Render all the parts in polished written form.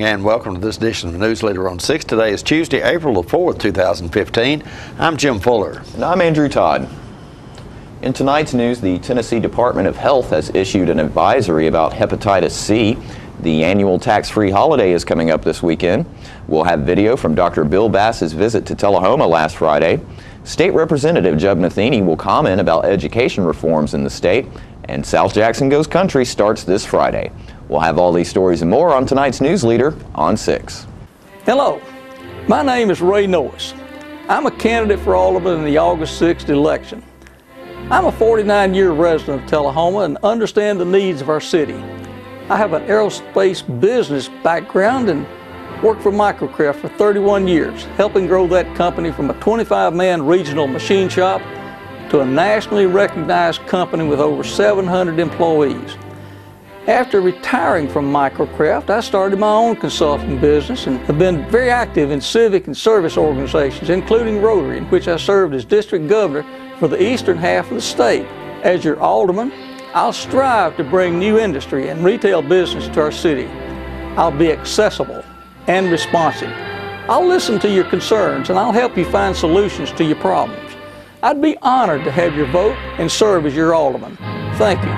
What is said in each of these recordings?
morning and welcome to this edition of the Newsleader on 6. Today is Tuesday, April the 4th, 2015. I'm Jim Fuller. And I'm Andrew Todd. In tonight's news, the Tennessee Department of Health has issued an advisory about hepatitis C. The annual tax-free holiday is coming up this weekend. We'll have video from Dr. Bill Bass's visit to Tullahoma last Friday. State Representative Jeb Matheny will comment about education reforms in the state. And South Jackson Goes Country starts this Friday. We'll have all these stories and more on tonight's Newsleader on 6. Hello, my name is Ray Norris. I'm a candidate for alderman in the August 6th election. I'm a 49-year resident of Tullahoma and understand the needs of our city. I have an aerospace business background and worked for Microcraft for 31 years, helping grow that company from a 25-man regional machine shop to a nationally recognized company with over 700 employees. After retiring from Microcraft, I started my own consulting business and have been very active in civic and service organizations, including Rotary, in which I served as district governor for the eastern half of the state. As your alderman, I'll strive to bring new industry and retail business to our city. I'll be accessible and responsive. I'll listen to your concerns and I'll help you find solutions to your problems. I'd be honored to have your vote and serve as your alderman. Thank you.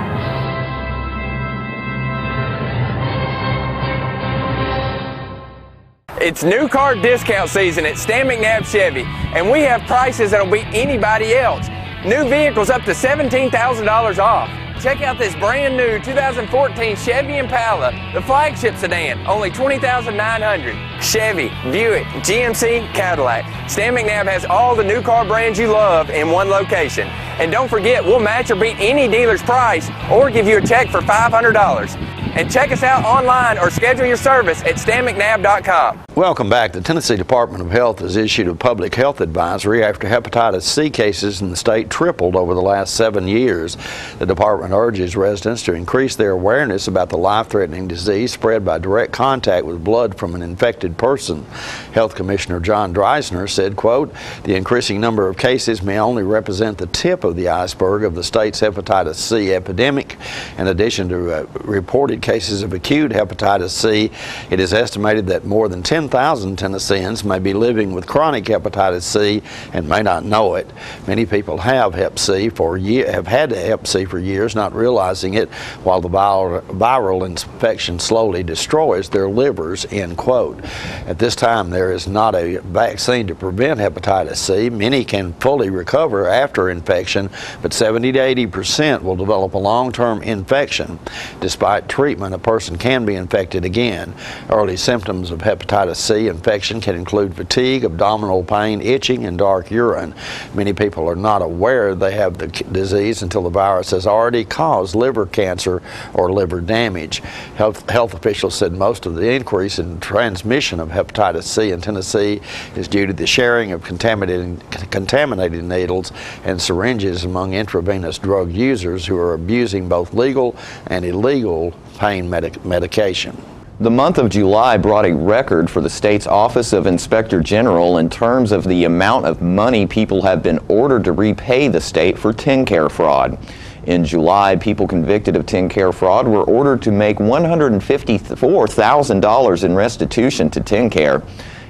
It's new car discount season at Stan McNabb Chevy, and we have prices that'll beat anybody else. New vehicles up to $17,000 off. Check out this brand new 2014 Chevy Impala, the flagship sedan, only $20,900. Chevy, Buick, GMC, Cadillac. Stan McNabb has all the new car brands you love in one location. And don't forget, we'll match or beat any dealer's price or give you a check for $500. And check us out online or schedule your service at stanmcnabb.com. Welcome back. The Tennessee Department of Health has issued a public health advisory after hepatitis C cases in the state tripled over the last 7 years. The department urges residents to increase their awareness about the life-threatening disease spread by direct contact with blood from an infected person. Health Commissioner John Dreisner said, quote, "The increasing number of cases may only represent the tip of the iceberg of the state's hepatitis C epidemic. In addition to reported cases of acute hepatitis C, it is estimated that more than 10,000 Tennesseans may be living with chronic hepatitis C and may not know it. Many people have Hep C have had Hep C for years, not realizing it, while the viral infection slowly destroys their livers," end quote. At this time, there is not a vaccine to prevent hepatitis C. Many can fully recover after infection, but 70 to 80% will develop a long-term infection. Despite treatment, a person can be infected again. Early symptoms of hepatitis C infection can include fatigue, abdominal pain, itching, and dark urine. Many people are not aware they have the disease until the virus has already caused liver cancer or liver damage. Health officials said most of the increase in transmission of hepatitis C in Tennessee is due to the sharing of contaminated needles and syringes among intravenous drug users who are abusing both legal and illegal pain medication. The month of July brought a record for the state's Office of Inspector General in terms of the amount of money people have been ordered to repay the state for TennCare fraud. In July, people convicted of TennCare fraud were ordered to make $154,000 in restitution to TennCare.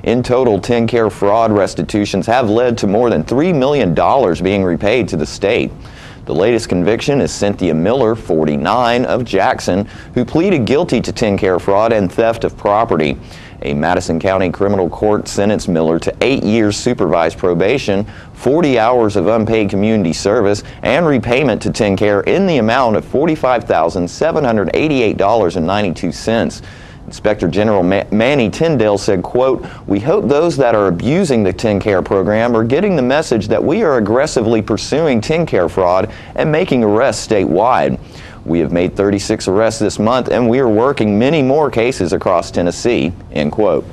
In total, TennCare fraud restitutions have led to more than $3 million being repaid to the state. The latest conviction is Cynthia Miller, 49, of Jackson, who pleaded guilty to TennCare fraud and theft of property. A Madison County criminal court sentenced Miller to 8 years supervised probation, 40 hours of unpaid community service, and repayment to TennCare in the amount of $45,788.92. Inspector General Manny Tyndale said, quote, "We hope those that are abusing the TennCare program are getting the message that we are aggressively pursuing TennCare fraud and making arrests statewide. We have made 36 arrests this month and we are working many more cases across Tennessee," end quote.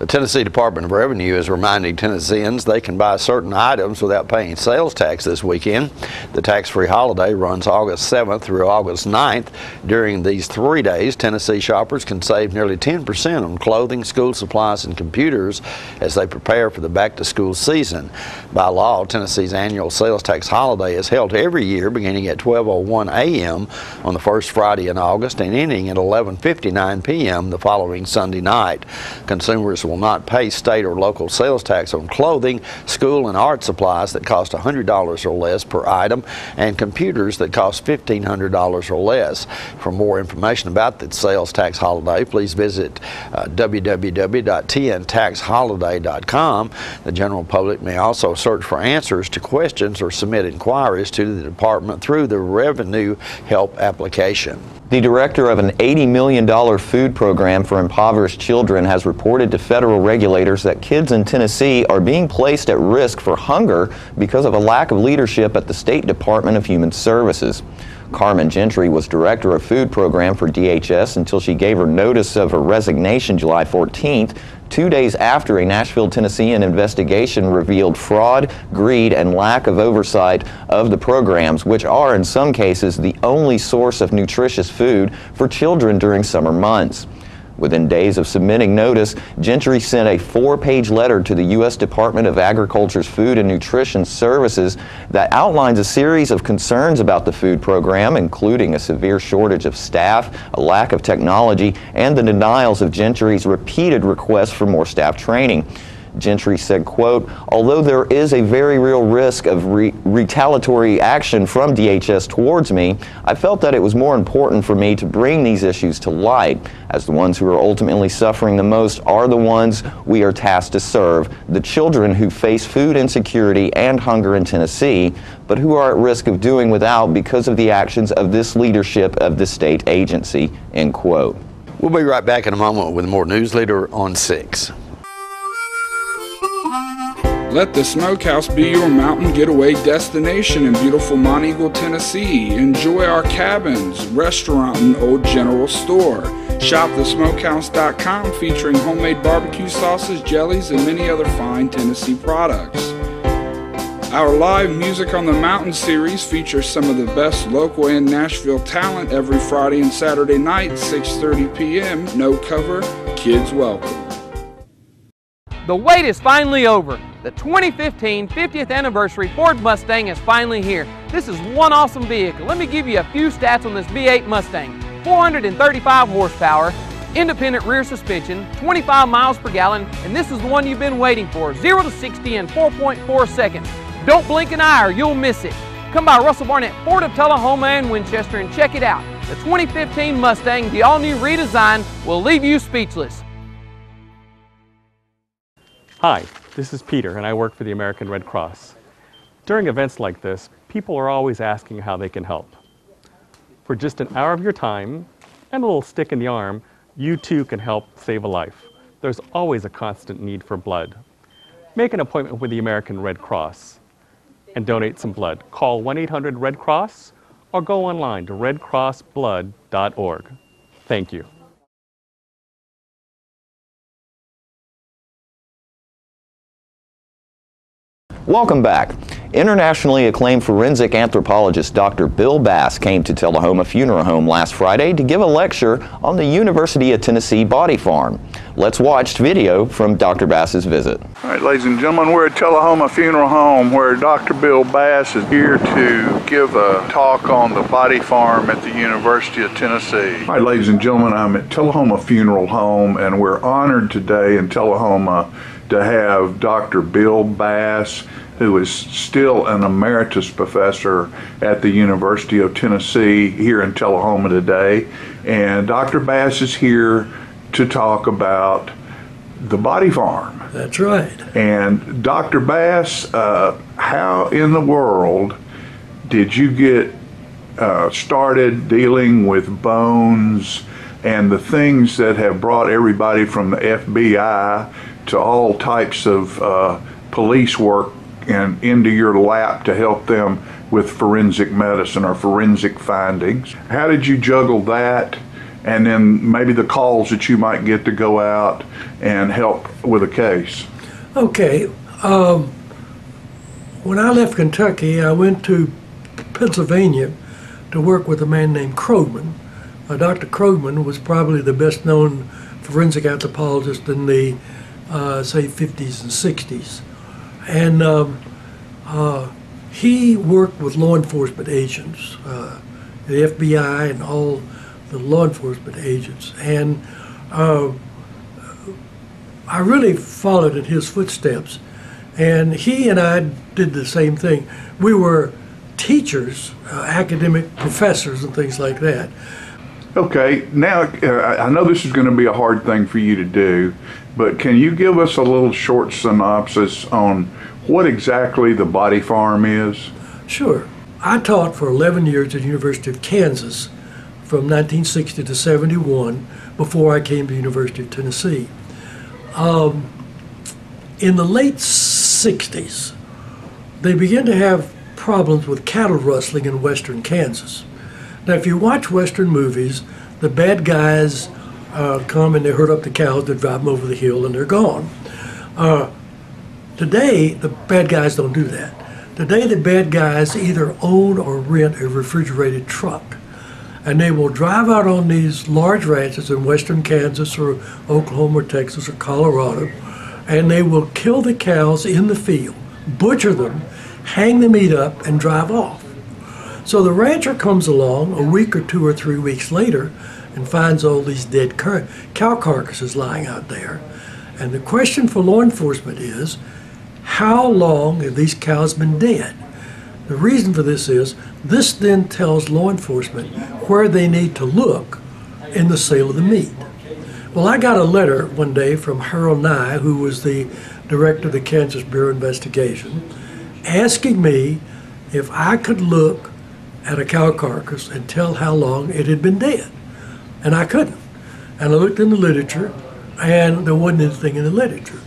The Tennessee Department of Revenue is reminding Tennesseans they can buy certain items without paying sales tax this weekend. The tax-free holiday runs August 7th through August 9th. During these 3 days, Tennessee shoppers can save nearly 10% on clothing, school supplies, and computers as they prepare for the back-to-school season. By law, Tennessee's annual sales tax holiday is held every year beginning at 12:01 a.m. on the first Friday in August and ending at 11:59 p.m. the following Sunday night. Consumers will not pay state or local sales tax on clothing, school and art supplies that cost $100 or less per item, and computers that cost $1,500 or less. For more information about the sales tax holiday, please visit www.tntaxholiday.com. The general public may also search for answers to questions or submit inquiries to the department through the Revenue Help application. The director of an $80 million food program for impoverished children has reported to federal regulators that kids in Tennessee are being placed at risk for hunger because of a lack of leadership at the State Department of Human Services. Carmen Gentry was director of food program for DHS until she gave her notice of her resignation July 14th, 2 days after a Nashville, Tennessean investigation revealed fraud, greed, and lack of oversight of the programs, which are in some cases the only source of nutritious food for children during summer months. Within days of submitting notice, Gentry sent a 4-page letter to the U.S. Department of Agriculture's Food and Nutrition Services that outlines a series of concerns about the food program, including a severe shortage of staff, a lack of technology, and the denials of Gentry's repeated requests for more staff training. Gentry said, quote, "Although there is a very real risk of retaliatory action from DHS towards me, I felt that it was more important for me to bring these issues to light, as the ones who are ultimately suffering the most are the ones we are tasked to serve, the children who face food insecurity and hunger in Tennessee, but who are at risk of doing without because of the actions of this leadership of the state agency," end quote. We'll be right back in a moment with more Newsleader on 6. Let the Smokehouse be your mountain getaway destination in beautiful Monteagle, Tennessee. Enjoy our cabins, restaurant, and old general store. Shop thesmokehouse.com featuring homemade barbecue sauces, jellies, and many other fine Tennessee products. Our live Music on the Mountain series features some of the best local and Nashville talent every Friday and Saturday night, 6:30 p.m. No cover, kids welcome. The wait is finally over. The 2015 50th anniversary Ford Mustang is finally here. This is one awesome vehicle. Let me give you a few stats on this V8 Mustang. 435 horsepower, independent rear suspension, 25 miles per gallon, and this is the one you've been waiting for. 0 to 60 in 4.4 seconds. Don't blink an eye or you'll miss it. Come by Russell Barnett Ford of Tullahoma and Winchester and check it out. The 2015 Mustang, the all-new redesign, will leave you speechless. Hi, this is Peter and I work for the American Red Cross. During events like this, people are always asking how they can help. For just an hour of your time and a little stick in the arm, you too can help save a life. There's always a constant need for blood. Make an appointment with the American Red Cross and donate some blood. Call 1-800-RED-CROSS or go online to redcrossblood.org. Thank you. Welcome back. Internationally acclaimed forensic anthropologist Dr. Bill Bass came to Tullahoma Funeral Home last Friday to give a lecture on the University of Tennessee Body Farm. Let's watch video from Dr. Bass's visit. All right, ladies and gentlemen, we're at Tullahoma Funeral Home where Dr. Bill Bass is here to give a talk on the body farm at the University of Tennessee. All right, ladies and gentlemen, I'm at Tullahoma Funeral Home and we're honored today in Tullahoma to have Dr. Bill Bass, who is still an emeritus professor at the University of Tennessee here in Tullahoma today. And Dr. Bass is here to talk about the body farm. That's right. And Dr. Bass, how in the world did you get started dealing with bones and the things that have brought everybody from the FBI to all types of police work and into your lap to help them with forensic medicine or forensic findings? How did you juggle that and then maybe the calls that you might get to go out and help with a case. Okay. When I left Kentucky, I went to Pennsylvania to work with a man named Krogman. Dr. Krogman was probably the best known forensic anthropologist in the, say, 50s and 60s. And he worked with law enforcement agents, the FBI and all the law enforcement agents. And I really followed in his footsteps. And he and I did the same thing. We were teachers, academic professors and things like that. Okay, now I know this is going to be a hard thing for you to do, but can you give us a little short synopsis on what exactly the body farm is? Sure. I taught for 11 years at the University of Kansas from 1960 to 71 before I came to the University of Tennessee. In the late 60s, they began to have problems with cattle rustling in western Kansas. Now, if you watch Western movies, the bad guys come and they herd up the cows, they drive them over the hill, and they're gone. Today, the bad guys don't do that. Today, the bad guys either own or rent a refrigerated truck, and they will drive out on these large ranches in western Kansas or Oklahoma or Texas or Colorado, and they will kill the cows in the field, butcher them, hang the meat up, and drive off. So the rancher comes along a week or 2 or 3 weeks later and finds all these dead cow carcasses lying out there. And the question for law enforcement is, how long have these cows been dead? The reason for this is, this then tells law enforcement where they need to look in the sale of the meat. Well, I got a letter one day from Harold Nye, who was the director of the Kansas Bureau of Investigation, asking me if I could look at a cow carcass and tell how long it had been dead. And I couldn't. And I looked in the literature, and there wasn't anything in the literature.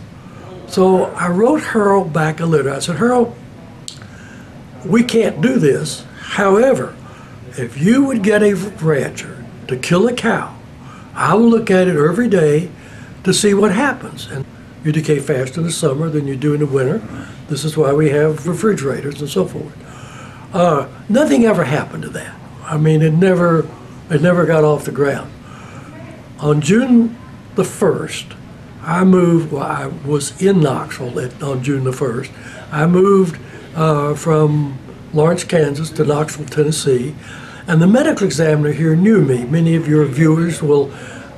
So I wrote Harold back a letter. I said, Harold, we can't do this. However, if you would get a rancher to kill a cow, I will look at it every day to see what happens. And you decay faster in the summer than you do in the winter. This is why we have refrigerators and so forth. Nothing ever happened to that. I mean, it never got off the ground. On June the 1st, I moved, well, I was in Knoxville on June the 1st. I moved from Lawrence, Kansas to Knoxville, Tennessee, and the medical examiner here knew me. Many of your viewers will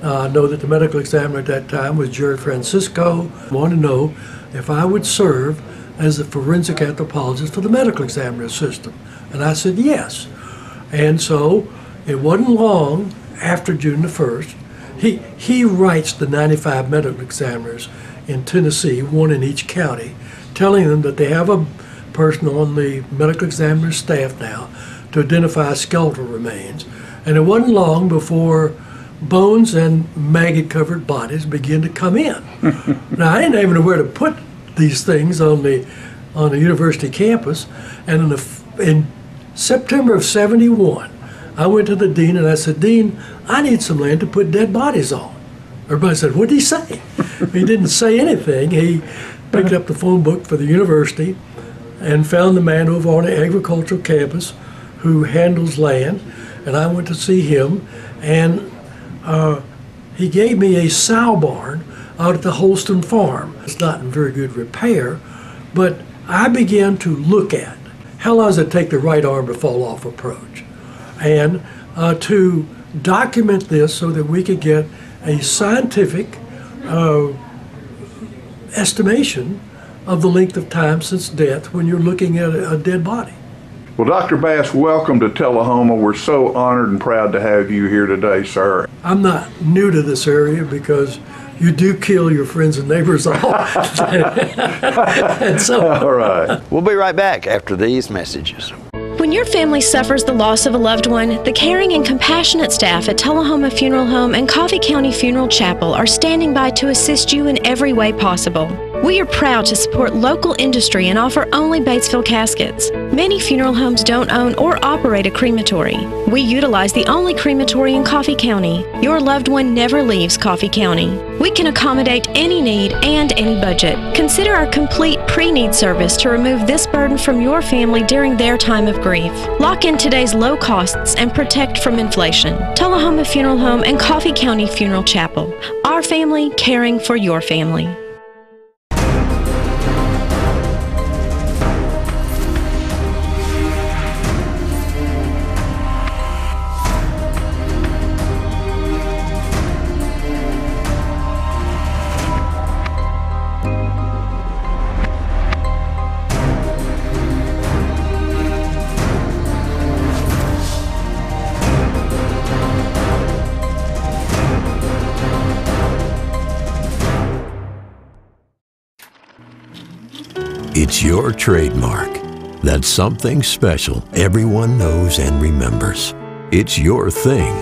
know that the medical examiner at that time was Jerry Francisco. I wanted to know if I would serve as a forensic anthropologist for the medical examiner system. And I said yes. And so it wasn't long after June the 1st. He writes the 95 medical examiners in Tennessee, one in each county, telling them that they have a person on the medical examiner's staff now to identify skeletal remains. And it wasn't long before bones and maggot-covered bodies began to come in. Now, I didn't even know where to put these things on the university campus, and in September of '71, I went to the dean and I said, Dean, I need some land to put dead bodies on. Everybody said, what did he say? He didn't say anything. He picked up the phone book for the university and found the man over on the agricultural campus who handles land, and I went to see him, and he gave me a sow barn out at the Holston farm. It's not in very good repair, but I began to look at how long does it take the right arm to fall off approach, and to document this so that we could get a scientific estimation of the length of time since death when you're looking at a dead body. Well, Dr. Bass, welcome to Tullahoma. We're so honored and proud to have you here today, sir. I'm not new to this area because you do kill your friends and neighbors all. And so, all right. We'll be right back after these messages. When your family suffers the loss of a loved one, the caring and compassionate staff at Tullahoma Funeral Home and Coffee County Funeral Chapel are standing by to assist you in every way possible. We are proud to support local industry and offer only Batesville caskets. Many funeral homes don't own or operate a crematory. We utilize the only crematory in Coffee County. Your loved one never leaves Coffee County. We can accommodate any need and any budget. Consider our complete pre-need service to remove this burden from your family during their time of grief. Lock in today's low costs and protect from inflation. Tullahoma Funeral Home and Coffee County Funeral Chapel. Our family caring for your family. It's your trademark. That's something special everyone knows and remembers. It's your thing.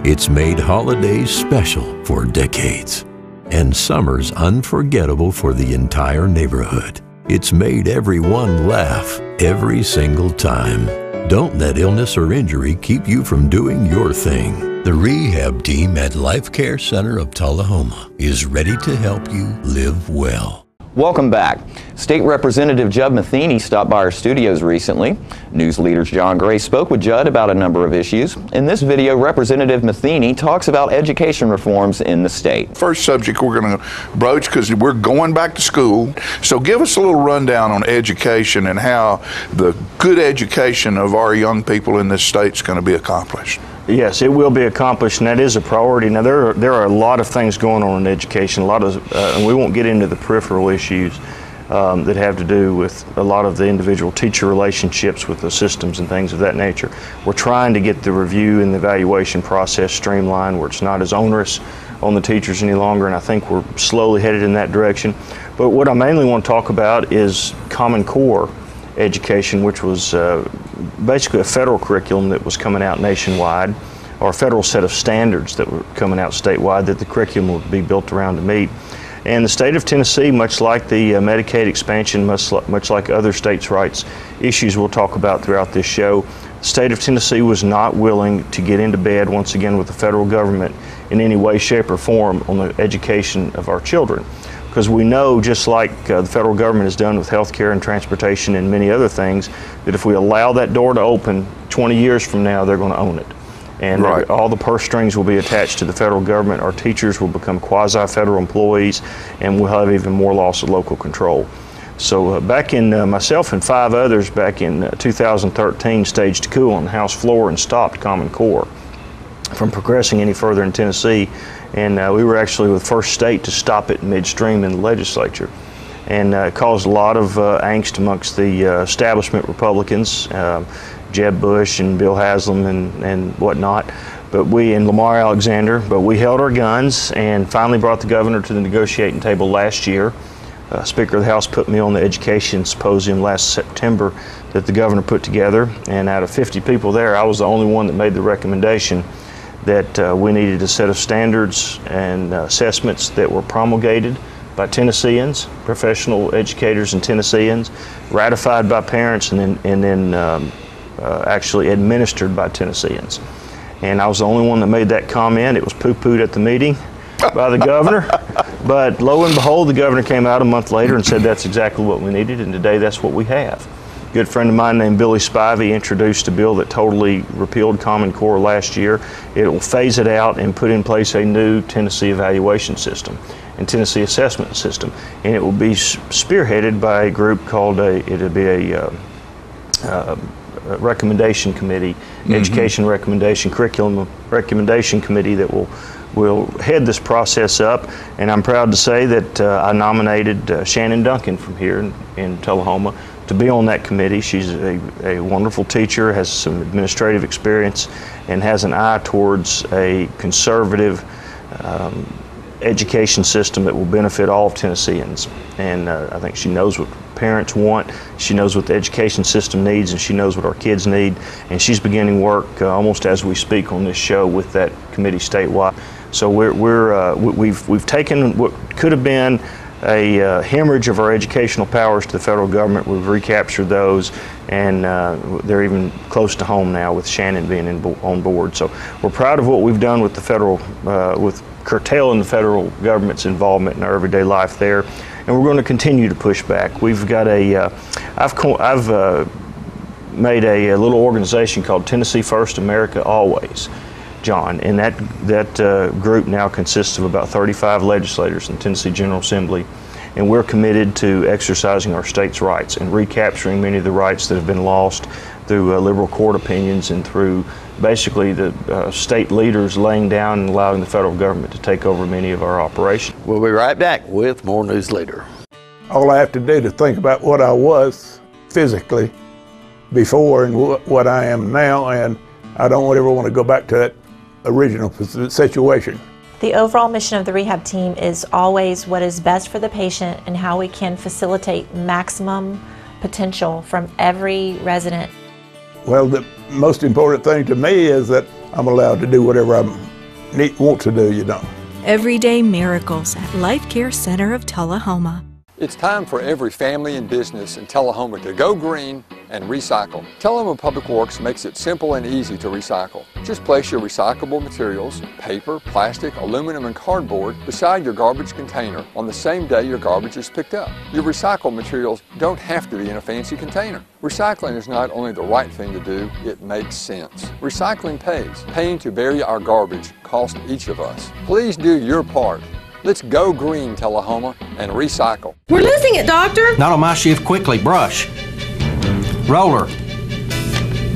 It's made holidays special for decades and summers unforgettable for the entire neighborhood. It's made everyone laugh every single time. Don't let illness or injury keep you from doing your thing. The Rehab Team at Life Care Center of Tullahoma is ready to help you live well. Welcome back. State Representative Jeb Matheny stopped by our studios recently. Newsleader's John Gray spoke with Judd about a number of issues. In this video, Representative Matheny talks about education reforms in the state. First subject we're going to broach, because we're going back to school. So give us a little rundown on education and how the good education of our young people in this state is going to be accomplished. Yes, it will be accomplished, and that is a priority. Now, there are a lot of things going on in education, and we won't get into the peripheral issues that have to do with a lot of the individual teacher relationships with the systems and things of that nature. We're trying to get the review and the evaluation process streamlined where it's not as onerous on the teachers any longer, and I think we're slowly headed in that direction. But what I mainly want to talk about is Common Core education, which was basically a federal curriculum that was coming out nationwide, or a federal set of standards that were coming out statewide that the curriculum would be built around to meet. And the state of Tennessee, much like the Medicaid expansion, much like other states' rights issues we'll talk about throughout this show, the state of Tennessee was not willing to get into bed once again with the federal government in any way, shape, or form on the education of our children. Because we know, just like the federal government has done with health care and transportation and many other things, that if we allow that door to open 20 years from now, they're going to own it. And right, all the purse strings will be attached to the federal government. Our teachers will become quasi-federal employees, and we'll have even more loss of local control. So back in, myself and 5 others back in 2013 staged a coup on the House floor and stopped Common Core from progressing any further in Tennessee. And we were actually the first state to stop it midstream in the legislature. And it caused a lot of angst amongst the establishment Republicans, Jeb Bush and Bill Haslam and whatnot. But we, and Lamar Alexander, but we held our guns and finally brought the governor to the negotiating table last year. Speaker of the House put me on the education symposium last September that the governor put together. And out of 50 people there, I was the only one that made the recommendation that we needed a set of standards and assessments that were promulgated by Tennesseans, professional educators and Tennesseans, ratified by parents, and then actually administered by Tennesseans. And I was the only one that made that comment. It was poo-pooed at the meeting by the governor. But lo and behold, the governor came out a month later and said that's exactly what we needed, and today that's what we have. A good friend of mine named Billy Spivey introduced a bill that totally repealed Common Core last year. It will phase it out and put in place a new Tennessee evaluation system and Tennessee assessment system. And it will be spearheaded by a group called it'll be a recommendation committee, education recommendation, curriculum recommendation committee that will head this process up. And I'm proud to say that I nominated Shannon Duncan from here in Tullahoma to be on that committee. She's a wonderful teacher, has some administrative experience, and has an eye towards a conservative education system that will benefit all of Tennesseans. And I think she knows what parents want, she knows what the education system needs, and she knows what our kids need. And she's beginning work almost as we speak on this show with that committee statewide. So we've taken what could have been a hemorrhage of our educational powers to the federal government. We've recaptured those, and they're even close to home now with Shannon being on board. So we're proud of what we've done with the federal, with curtailing the federal government's involvement in our everyday life there, and we're going to continue to push back. We've got I've made a little organization called Tennessee First, America Always, John, and that group now consists of about 35 legislators in the Tennessee General Assembly, and we're committed to exercising our state's rights and recapturing many of the rights that have been lost through liberal court opinions and through basically the state leaders laying down and allowing the federal government to take over many of our operations. We'll be right back with more Newsleader. All I have to do to think about what I was physically before and what I am now, and I don't ever want to go back to that original situation. The overall mission of the rehab team is always what is best for the patient and how we can facilitate maximum potential from every resident. Well, the most important thing to me is that I'm allowed to do whatever I want to do, you know. Everyday miracles at Life Care Center of Tullahoma. It's time for every family and business in Tullahoma to go green and recycle. Tullahoma Public Works makes it simple and easy to recycle. Just place your recyclable materials, paper, plastic, aluminum, and cardboard beside your garbage container on the same day your garbage is picked up. Your recycled materials don't have to be in a fancy container. Recycling is not only the right thing to do, it makes sense. Recycling pays. Paying to bury our garbage costs each of us. Please do your part. Let's go green, Tullahoma, and recycle. We're losing it, Doctor. Not on my shift. Quickly, brush. Roller.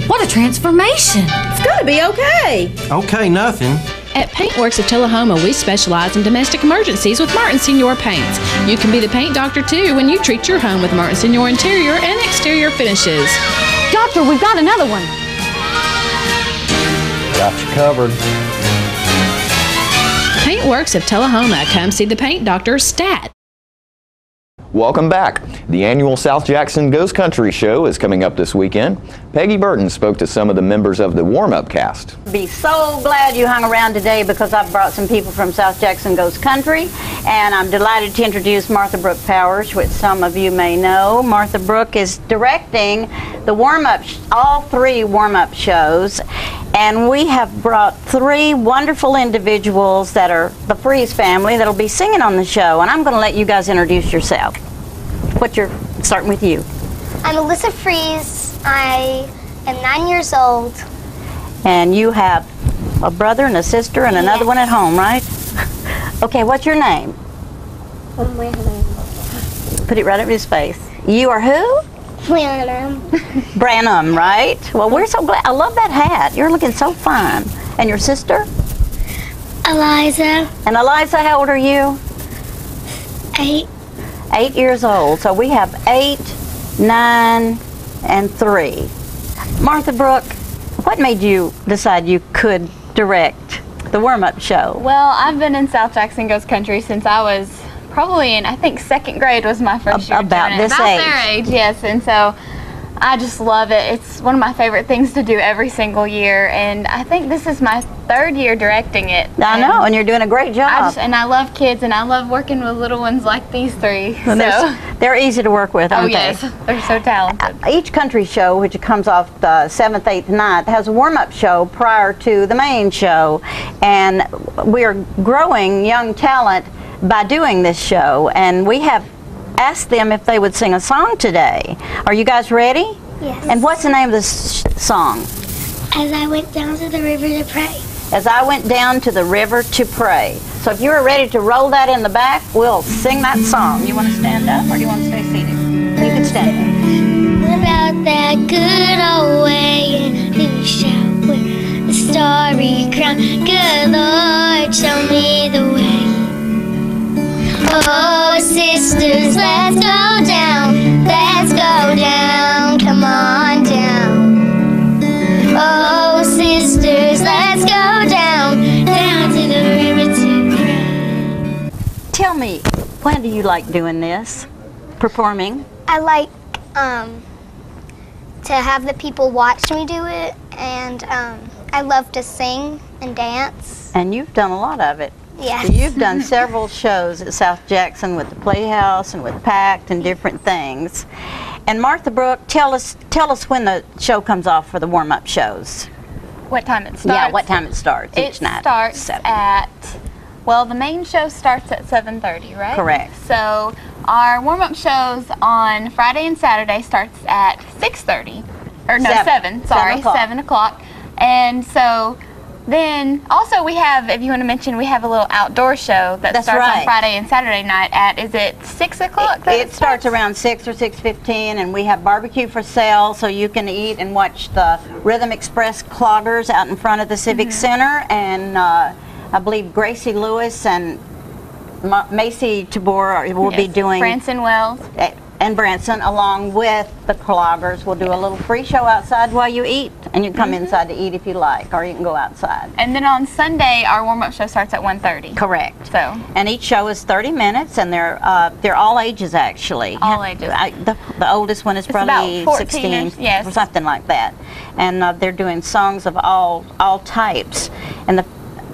What a transformation. It's gonna be okay. Okay, nothing. At Paintworks of Tullahoma, we specialize in domestic emergencies with Martin Senior Paints. You can be the paint doctor too when you treat your home with Martin Senior interior and exterior finishes. Doctor, we've got another one. Got you covered. Paintworks of Tullahoma. Come see the paint doctor, Stat. Welcome back. The annual South Jackson Ghost Country Show is coming up this weekend. Peggy Burton spoke to some of the members of the warm-up cast. Be so glad you hung around today because I've brought some people from South Jackson Ghost Country, and I'm delighted to introduce Martha Brooke Powers, which some of you may know. Martha Brooke is directing the warm-up, all three warm-up shows, and we have brought three wonderful individuals that are the Freeze family that'll be singing on the show, and I'm going to let you guys introduce yourself. Starting with you. I'm Alyssa Freeze. I am 9 years old. And you have a brother and a sister and another one at home, right? Okay, what's your name? Put it right up his face. You are who? Branham. Branham, right? Well, we're so glad. I love that hat. You're looking so fine. And your sister? Eliza. And Eliza, how old are you? 8. 8 years old. So we have 8, 9, and 3. Martha Brooke, what made you decide you could direct the warm-up show? Well, I've been in South Jackson Ghost Country since I was probably in, I think, 2nd grade was my first year. About this age. About their age, yes. And so I just love it. It's one of my favorite things to do every single year, and I think this is my 3rd year directing it. I know, and you're doing a great job. And I love kids, and I love working with little ones like these three. So. They're easy to work with, aren't they? Yes, they're so talented. Each country show, which comes off the 7th, 8th, 9th, has a warm-up show prior to the main show, and we are growing young talent by doing this show, and we have asked them if they would sing a song today. Are you guys ready? Yes. And what's the name of this song? As I went down to the river to pray. As I went down to the river to pray. So if you're ready to roll that in the back, we'll sing that song. You want to stand up or do you want to stay seated? You can stand up. What about that good old way? And who shall wear the starry crown? Good Lord, show me the way. Oh, sisters, let's go down. Let's go down. Come on down. Oh, sisters, let's go down. Down to the river to pray. Tell me, why do you like doing this? Performing? I like to have the people watch me do it, and I love to sing and dance. And you've done a lot of it. Yes. You've done several shows at South Jackson with the Playhouse and with PACT and different things. And Martha Brooke, tell us when the show comes off for the warm-up shows. What time it starts? Yeah, what time it starts each night. It starts at, well, the main show starts at 7:30, right? Correct. So our warm-up shows on Friday and Saturday starts at 6:30. Or no, 7, sorry, 7 o'clock. And so then also we have, if you want to mention, we have a little outdoor show that starts on Friday and Saturday night at, is it 6 o'clock? It starts around 6 or 6:15, and we have barbecue for sale, so you can eat and watch the Rhythm Express cloggers out in front of the Civic Center, and I believe Gracie Lewis and Macy Tabor will be doing Branson Wells. And Branson, along with the cloggers. We'll do a little free show outside while you eat, and you come inside to eat if you like, or you can go outside. And then on Sunday, our warm-up show starts at 1:30. Correct. So. And each show is 30 minutes, and they're all ages actually. All ages. The oldest one is probably 16, yes, or something like that. And they're doing songs of all types. And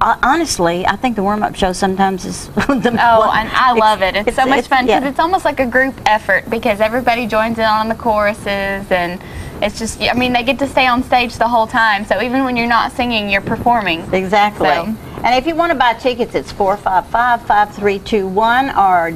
honestly, I think the warm-up show sometimes is and I love it. It's so much fun because it's almost like a group effort because everybody joins in on the choruses, and it's just, I mean, they get to stay on stage the whole time. So even when you're not singing, you're performing. Exactly. So. And if you want to buy tickets, it's 455-5321 or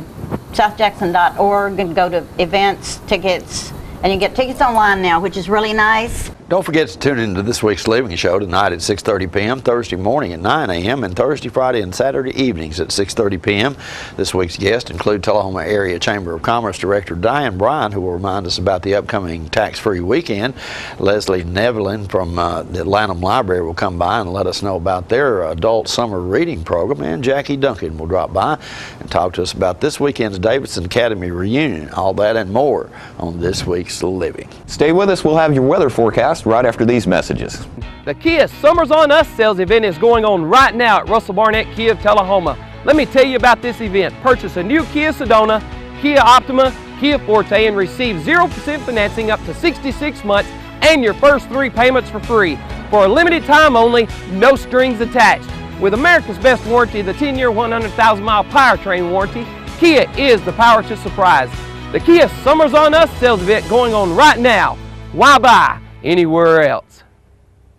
southjackson.org, and go to events, tickets, and you get tickets online now, which is really nice. Don't forget to tune into this week's Living Show tonight at 6:30 p.m., Thursday morning at 9 a.m., and Thursday, Friday, and Saturday evenings at 6:30 p.m. This week's guests include Tullahoma Area Chamber of Commerce Director Diane Bryan, who will remind us about the upcoming tax-free weekend. Leslie Nevelin from the Atlanta Library will come by and let us know about their adult summer reading program, and Jackie Duncan will drop by and talk to us about this weekend's Davidson Academy reunion. All that and more on this week's Living. Stay with us. We'll have your weather forecast right after these messages. The Kia Summers on Us sales event is going on right now at Russell Barnett Kia of Tullahoma. Let me tell you about this event. Purchase a new Kia Sedona, Kia Optima, Kia Forte, and receive 0% financing up to 66 months and your first 3 payments for free. For a limited time only, no strings attached. With America's best warranty, the 10-year, 100,000-mile powertrain warranty, Kia is the power to surprise. The Kia Summers on Us sales event going on right now. Why buy anywhere else?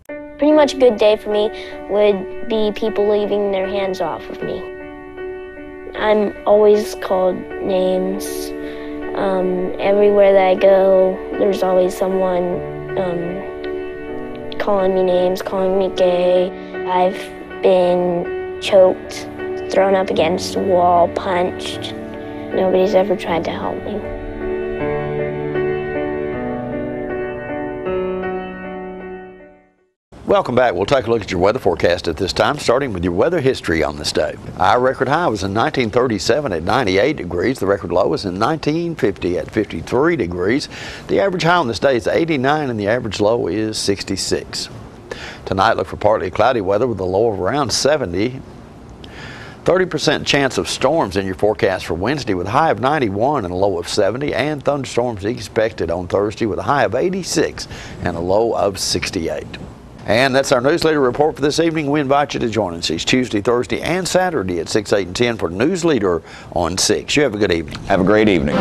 Pretty much a good day for me would be people leaving their hands off of me. I'm always called names. Everywhere that I go, there's always someone calling me names, calling me gay. I've been choked, thrown up against a wall, punched. Nobody's ever tried to help me. Welcome back. We'll take a look at your weather forecast at this time, starting with your weather history on this day. Our record high was in 1937 at 98 degrees. The record low was in 1950 at 53 degrees. The average high on this day is 89 and the average low is 66. Tonight, look for partly cloudy weather with a low of around 70. 30% chance of storms in your forecast for Wednesday with a high of 91 and a low of 70, and thunderstorms expected on Thursday with a high of 86 and a low of 68. And that's our Newsleader report for this evening. We invite you to join us each Tuesday, Thursday, and Saturday at 6, 8, and 10 for Newsleader on 6. You have a good evening. Have a great evening.